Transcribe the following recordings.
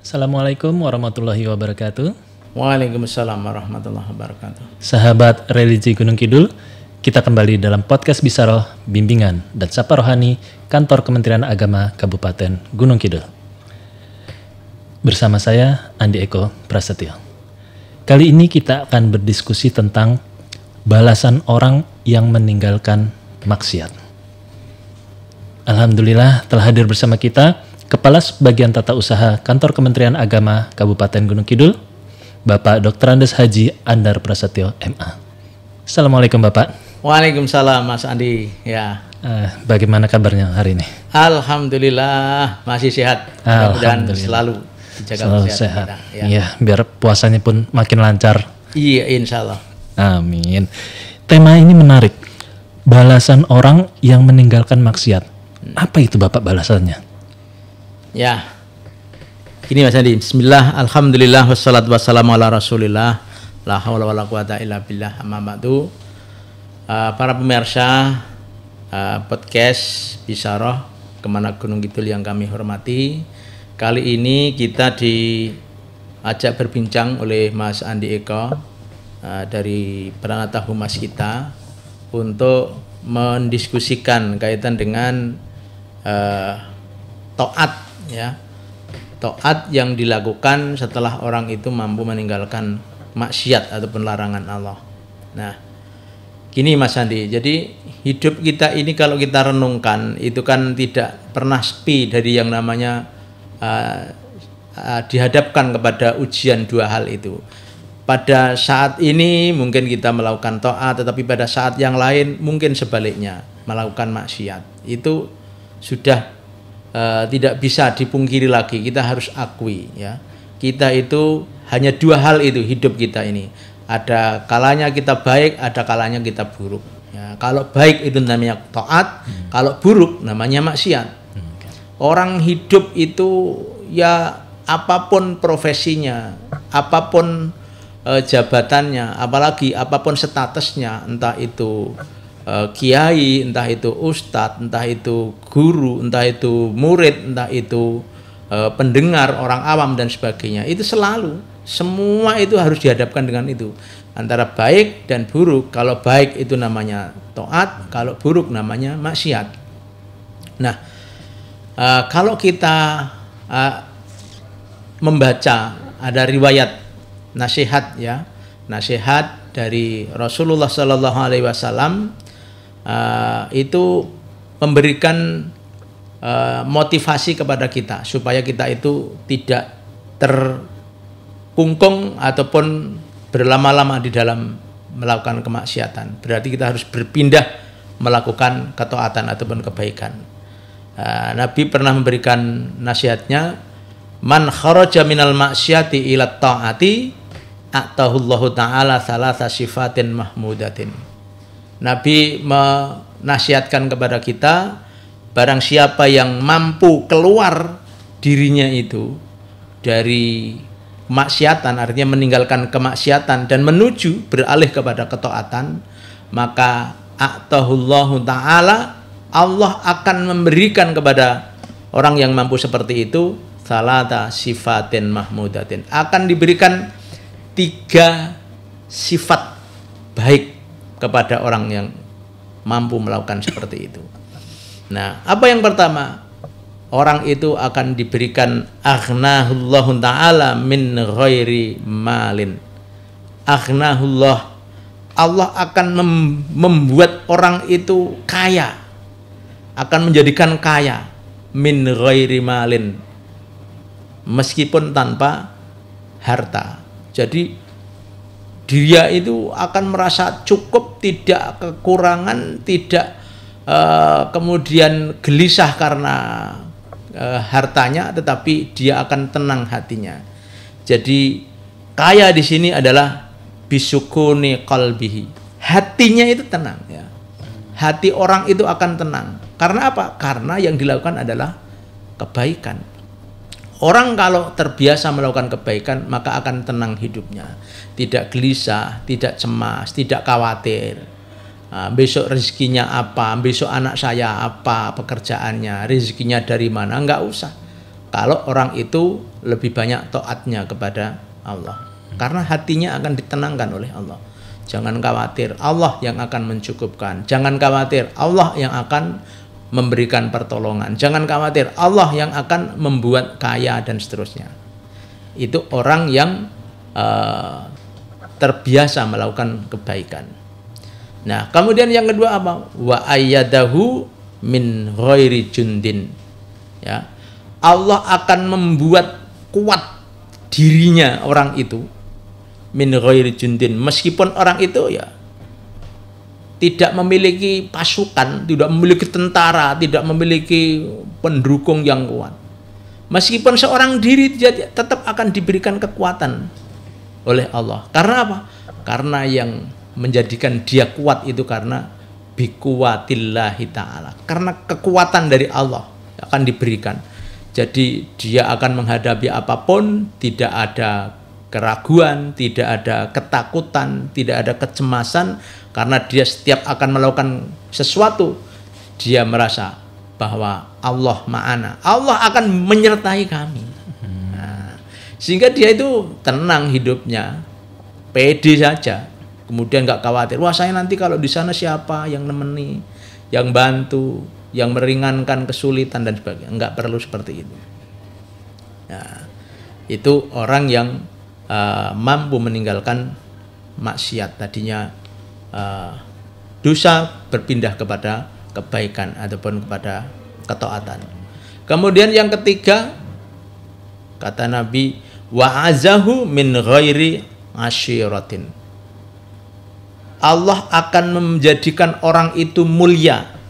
Assalamualaikum warahmatullahi wabarakatuh. Waalaikumsalam warahmatullahi wabarakatuh. Sahabat religi Gunung Kidul, kita kembali dalam podcast Bisaroh, Bimbingan dan Sapa Rohani Kantor Kementerian Agama Kabupaten Gunung Kidul. Bersama saya Andi Eko Prasetyo. Kali ini kita akan berdiskusi tentang balasan orang yang meninggalkan maksiat. Alhamdulillah telah hadir bersama kita Kepala Subbagian Tata Usaha Kantor Kementerian Agama Kabupaten Gunung Kidul, Bapak Dr. Andes Haji Andar Prasetyo MA. Assalamualaikum Bapak. Waalaikumsalam Mas Andi. Ya. Bagaimana kabarnya hari ini? Alhamdulillah masih sehat. Mudah-mudahan selalu dijaga selalu sehat. Ya, biar puasanya pun makin lancar. Iya, insya Allah. Amin. Tema ini menarik. Balasan orang yang meninggalkan maksiat. Apa itu Bapak balasannya? Ya, ini Mas Andi. Bismillah, alhamdulillah, wassalatu wassalamu ala rasulillah, la hawla wa la quwata illa billah, amma ba'du. Para pemirsa podcast Bisaroh Kemana Gunung Kidul yang kami hormati, kali ini kita diajak berbincang oleh Mas Andi Eko dari Pranata Humas kita untuk mendiskusikan kaitan dengan taat, ya, taat yang dilakukan setelah orang itu mampu meninggalkan maksiat ataupun larangan Allah. Nah, gini Mas Andi, jadi hidup kita ini kalau kita renungkan itu kan tidak pernah sepi dari yang namanya dihadapkan kepada ujian dua hal itu. Pada saat ini mungkin kita melakukan taat, tetapi pada saat yang lain mungkin sebaliknya melakukan maksiat. Itu sudah tidak bisa dipungkiri lagi, kita harus akui, ya. Kita itu hanya dua hal itu hidup kita ini. Ada kalanya kita baik, ada kalanya kita buruk. Ya, kalau baik itu namanya taat, kalau buruk namanya maksiat. Orang hidup itu ya apapun profesinya, apapun jabatannya, apalagi apapun statusnya, entah itu kiai, entah itu ustadz, entah itu guru, entah itu murid, entah itu pendengar, orang awam dan sebagainya. Itu selalu, semua itu harus dihadapkan dengan itu. Antara baik dan buruk. Kalau baik itu namanya taat, kalau buruk namanya maksiat. Nah, kalau kita membaca ada riwayat nasihat, ya, nasihat dari Rasulullah Sallallahu Alaihi Wasallam, itu memberikan motivasi kepada kita supaya kita itu tidak terkungkung ataupun berlama-lama di dalam melakukan kemaksiatan. Berarti kita harus berpindah melakukan ketaatan ataupun kebaikan. Nabi pernah memberikan nasihatnya, man kharaja minal maksiati ila ta'ati atahullahu ta'ala salasa sifatin mahmudatin. Nabi menasihatkan kepada kita, barang siapa yang mampu keluar dirinya itu dari kemaksiatan, artinya meninggalkan kemaksiatan dan menuju beralih kepada ketaatan, maka atahullahu ta'ala, Allah akan memberikan kepada orang yang mampu seperti itu salata sifatin mahmudatin, akan diberikan 3 sifat baik kepada orang yang mampu melakukan seperti itu. Nah, apa yang pertama? Orang itu akan diberikan aghnahullahu ta'ala min ghairi malin. Aghnahullah, Allah akan membuat orang itu kaya, akan menjadikan kaya min ghairi malin, meskipun tanpa harta. Jadi dia itu akan merasa cukup, tidak kekurangan, tidak kemudian gelisah karena hartanya, tetapi dia akan tenang hatinya. Jadi kaya di sini adalah bisukuni qalbihi. Hatinya itu tenang, ya. Hati orang itu akan tenang. Karena apa? Karena yang dilakukan adalah kebaikan. Orang kalau terbiasa melakukan kebaikan, maka akan tenang hidupnya. Tidak gelisah, tidak cemas, tidak khawatir. Besok rezekinya apa, besok anak saya apa, pekerjaannya, rezekinya dari mana, enggak usah. kalau orang itu lebih banyak taatnya kepada Allah. Karena hatinya akan ditenangkan oleh Allah. Jangan khawatir, Allah yang akan mencukupkan. Jangan khawatir, Allah yang akan memberikan pertolongan. Jangan khawatir, Allah yang akan membuat kaya dan seterusnya. Itu orang yang terbiasa melakukan kebaikan. Nah, kemudian yang kedua apa? Wa ayyadahu min ghairi jundin. Ya. Allah akan membuat kuat dirinya orang itu min ghairi jundin, meskipun orang itu ya tidak memiliki pasukan, tidak memiliki tentara, tidak memiliki pendukung yang kuat. Meskipun seorang diri dia tetap akan diberikan kekuatan oleh Allah. Karena apa? Karena yang menjadikan dia kuat itu karena biquwatillahi ta'ala. Karena kekuatan dari Allah akan diberikan. Jadi dia akan menghadapi apapun, tidak ada keraguan, tidak ada ketakutan, tidak ada kecemasan, karena dia setiap akan melakukan sesuatu, dia merasa bahwa Allah ma'ana, Allah akan menyertai kami. Nah, sehingga dia itu tenang hidupnya, pede saja, kemudian nggak khawatir, wah saya nanti kalau di sana siapa yang nemeni, yang bantu, yang meringankan kesulitan dan sebagainya. Nggak perlu seperti itu. Nah, itu orang yang mampu meninggalkan maksiat, tadinya dosa berpindah kepada kebaikan ataupun kepada ketaatan. Kemudian yang ketiga, kata Nabi, wa'azahu min ghairi asyiratin. Allah akan menjadikan orang itu mulia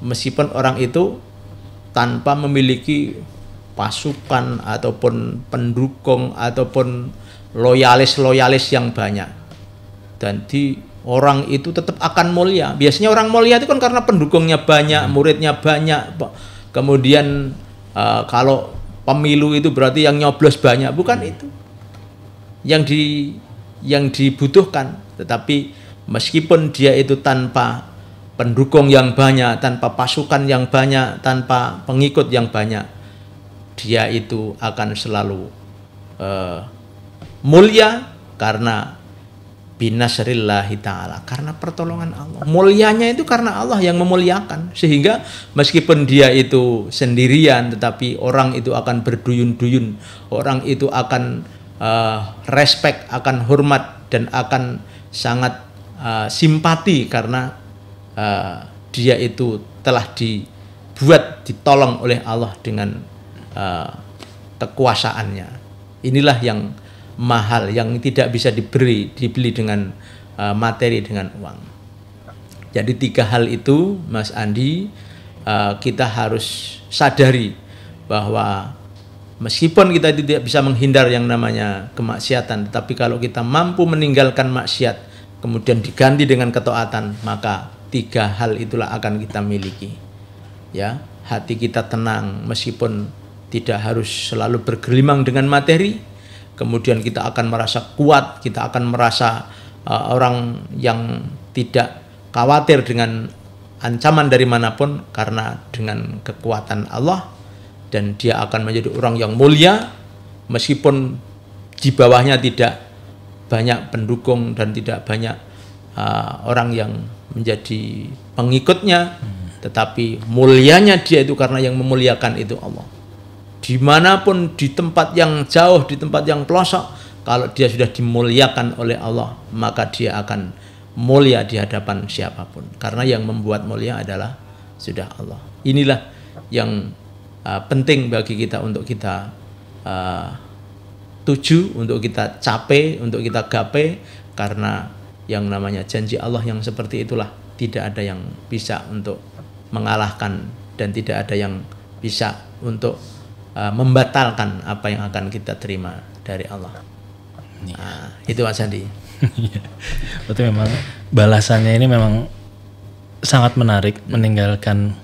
meskipun orang itu tanpa memiliki pasukan ataupun pendukung ataupun loyalis yang banyak. Dan orang itu tetap akan mulia. Biasanya orang mulia itu kan karena pendukungnya banyak, muridnya banyak. Kemudian kalau pemilu itu berarti yang nyoblos banyak, bukan itu yang dibutuhkan. Tetapi meskipun dia itu tanpa pendukung yang banyak, tanpa pasukan yang banyak, tanpa pengikut yang banyak, dia itu akan selalu mulia karena binasrillahi ta'ala, karena pertolongan Allah. Mulianya itu karena Allah yang memuliakan, sehingga meskipun dia itu sendirian, tetapi orang itu akan berduyun-duyun, orang itu akan respect, akan hormat, dan akan sangat simpati karena dia itu telah ditolong oleh Allah dengan kekuasaannya. Inilah yang mahal, yang tidak bisa dibeli dengan materi, dengan uang. Jadi 3 hal itu, Mas Andi, kita harus sadari bahwa meskipun kita tidak bisa menghindar yang namanya kemaksiatan, tetapi kalau kita mampu meninggalkan maksiat kemudian diganti dengan ketaatan, maka 3 hal itulah akan kita miliki. Ya, hati kita tenang meskipun tidak harus selalu bergelimang dengan materi. Kemudian kita akan merasa kuat, kita akan merasa orang yang tidak khawatir dengan ancaman dari manapun karena dengan kekuatan Allah, dan dia akan menjadi orang yang mulia meskipun di bawahnya tidak banyak pendukung dan tidak banyak orang yang menjadi pengikutnya, tetapi mulianya dia itu karena yang memuliakan itu Allah. Dimanapun, di tempat yang jauh, di tempat yang pelosok, kalau dia sudah dimuliakan oleh Allah, maka dia akan mulia di hadapan siapapun, karena yang membuat mulia adalah sudah Allah. Inilah yang penting bagi kita untuk kita tuju, untuk kita capai, untuk kita gapai, karena yang namanya janji Allah yang seperti itulah tidak ada yang bisa untuk mengalahkan, dan tidak ada yang bisa untuk membatalkan apa yang akan kita terima dari Allah. Nah, itu Mas Andi. Berarti memang balasannya ini memang sangat menarik, meninggalkan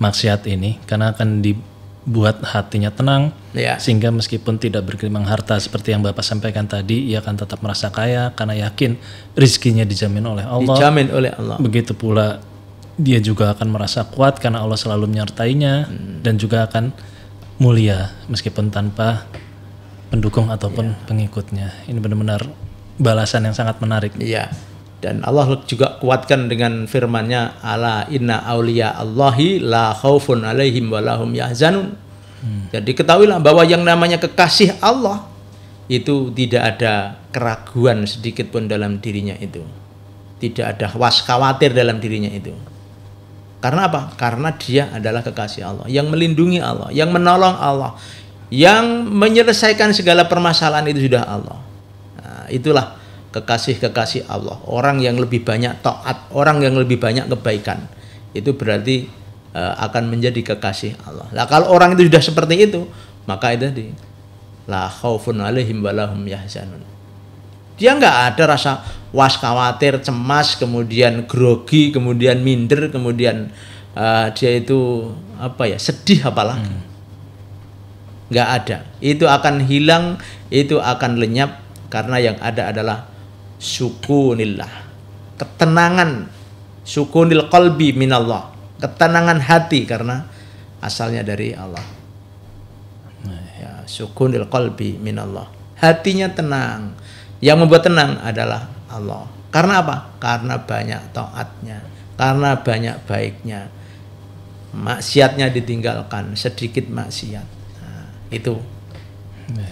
maksiat ini, karena akan dibuat hatinya tenang, sehingga meskipun tidak bergelimang harta seperti yang Bapak sampaikan tadi, ia akan tetap merasa kaya karena yakin rizkinya dijamin oleh Allah. Dijamin oleh Allah. Begitu pula dia juga akan merasa kuat karena Allah selalu menyertainya, dan juga akan mulia meskipun tanpa pendukung ataupun pengikutnya. Ini benar-benar balasan yang sangat menarik. Iya. Dan Allah juga kuatkan dengan firman-Nya, ala inna auliya Allahi la khaufun alaihim wa lahum yahzanun. Jadi ketahuilah bahwa yang namanya kekasih Allah itu tidak ada keraguan sedikit pun dalam dirinya itu. Tidak ada was khawatir dalam dirinya itu. Karena apa? Karena dia adalah kekasih Allah, yang melindungi Allah, yang menolong Allah, yang menyelesaikan segala permasalahan itu sudah Allah. Nah, itulah kekasih-kekasih Allah, orang yang lebih banyak taat, orang yang lebih banyak kebaikan, itu berarti akan menjadi kekasih Allah. Nah, kalau orang itu sudah seperti itu, maka itu tadi la khaufun alaihim wa lahum yahzanun. Dia nggak ada rasa was khawatir, cemas, kemudian grogi, kemudian minder, kemudian dia itu sedih apalagi. Nggak ada. Itu akan hilang, itu akan lenyap, karena yang ada adalah sukunillah, ketenangan, sukunil qalbi minallah, ketenangan hati karena asalnya dari Allah. Ya, sukunil qalbi minallah, hatinya tenang. Yang membuat tenang adalah Allah. Karena apa? Karena banyak taatnya, karena banyak baiknya, maksiatnya ditinggalkan, sedikit maksiat. Nah, itu.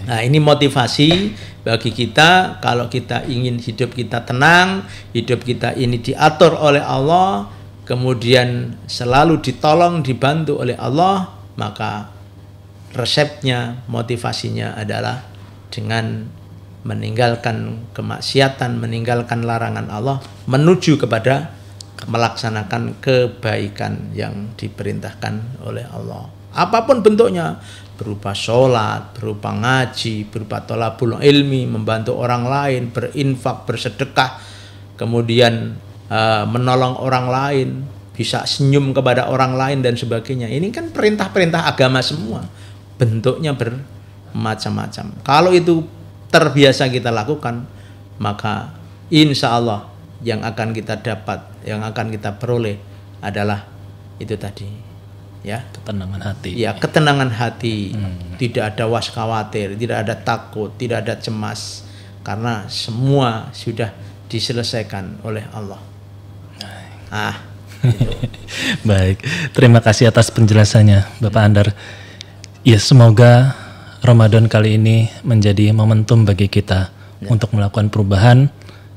Nah, ini motivasi bagi kita kalau kita ingin hidup kita tenang, hidup kita ini diatur oleh Allah, kemudian selalu ditolong, dibantu oleh Allah, maka resepnya, motivasinya adalah dengan meninggalkan kemaksiatan, meninggalkan larangan Allah, menuju kepada melaksanakan kebaikan yang diperintahkan oleh Allah. Apapun bentuknya, berupa sholat, berupa ngaji, berupa thalabul ilmi, membantu orang lain, berinfak, bersedekah, kemudian menolong orang lain, bisa senyum kepada orang lain dan sebagainya. Ini kan perintah-perintah agama semua, bentuknya bermacam-macam. Kalau itu terbiasa kita lakukan, maka insya Allah yang akan kita dapat, yang akan kita peroleh adalah itu tadi, ya, ketenangan hati. Ya, ketenangan hati. Tidak ada was khawatir, tidak ada takut, tidak ada cemas, karena semua sudah diselesaikan oleh Allah. Gitu. Baik, terima kasih atas penjelasannya Bapak Andar. Ya, semoga Ramadan kali ini menjadi momentum bagi kita untuk melakukan perubahan,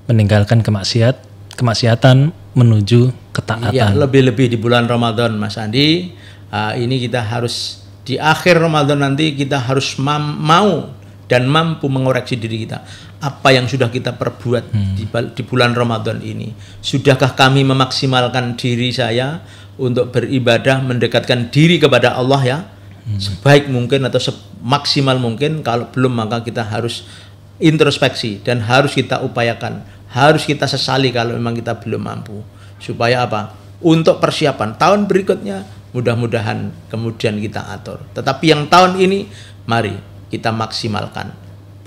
meninggalkan kemaksiatan menuju ketaatan. Ya, lebih-lebih di bulan Ramadan, Mas Andi. Ini kita harus di akhir Ramadan nanti kita harus mau dan mampu mengoreksi diri kita. Apa yang sudah kita perbuat di bulan Ramadan ini? Sudahkah kami memaksimalkan diri saya untuk beribadah, mendekatkan diri kepada Allah ya? Sebaik mungkin atau semaksimal mungkin. Kalau belum, maka kita harus introspeksi dan harus kita upayakan, harus kita sesali kalau memang kita belum mampu. Supaya apa? Untuk persiapan tahun berikutnya, mudah-mudahan kemudian kita atur. Tetapi yang tahun ini, mari kita maksimalkan.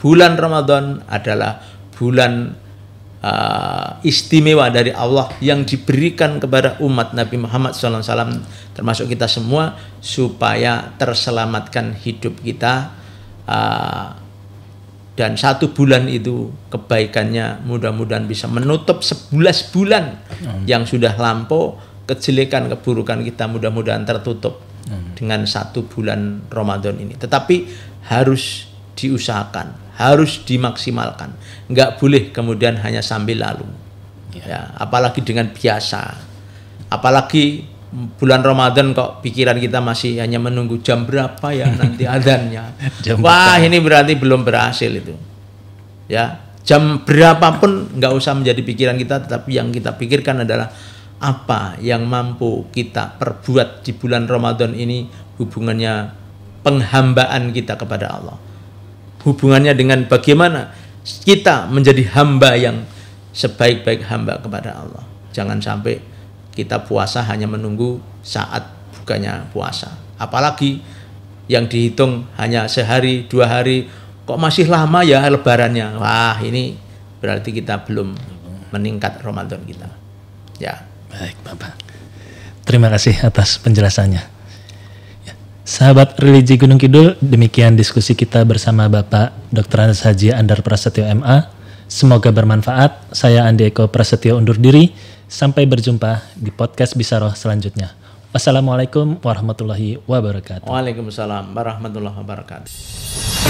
Bulan Ramadan adalah bulan istimewa dari Allah yang diberikan kepada umat Nabi Muhammad SAW, termasuk kita semua, supaya terselamatkan hidup kita. Dan 1 bulan itu kebaikannya mudah-mudahan bisa menutup 11 bulan yang sudah lampau. Kejelekan, keburukan kita mudah-mudahan tertutup dengan 1 bulan Ramadan ini. Tetapi harus diusahakan, harus dimaksimalkan. Nggak boleh kemudian hanya sambil lalu. Ya, apalagi dengan biasa. Apalagi bulan Ramadan kok pikiran kita masih hanya menunggu jam berapa ya nanti adzannya. Wah, ini berarti belum berhasil itu. Ya, jam berapapun nggak usah menjadi pikiran kita, tetapi yang kita pikirkan adalah apa yang mampu kita perbuat di bulan Ramadan ini, hubungannya penghambaan kita kepada Allah. Hubungannya dengan bagaimana kita menjadi hamba yang sebaik-baik hamba kepada Allah. Jangan sampai kita puasa hanya menunggu saat bukanya puasa. Apalagi yang dihitung hanya sehari, 2 hari, kok masih lama ya lebarannya. Wah, ini berarti kita belum meningkat Ramadan kita. Ya. Baik, Bapak. Terima kasih atas penjelasannya. Ya. Sahabat Religi Gunung Kidul, demikian diskusi kita bersama Bapak Dr. Andes Haji Andar Prasetyo MA. Semoga bermanfaat. Saya Andi Eko Prasetyo undur diri. Sampai berjumpa di podcast Bisaroh selanjutnya. Wassalamualaikum warahmatullahi wabarakatuh. Waalaikumsalam warahmatullahi wabarakatuh.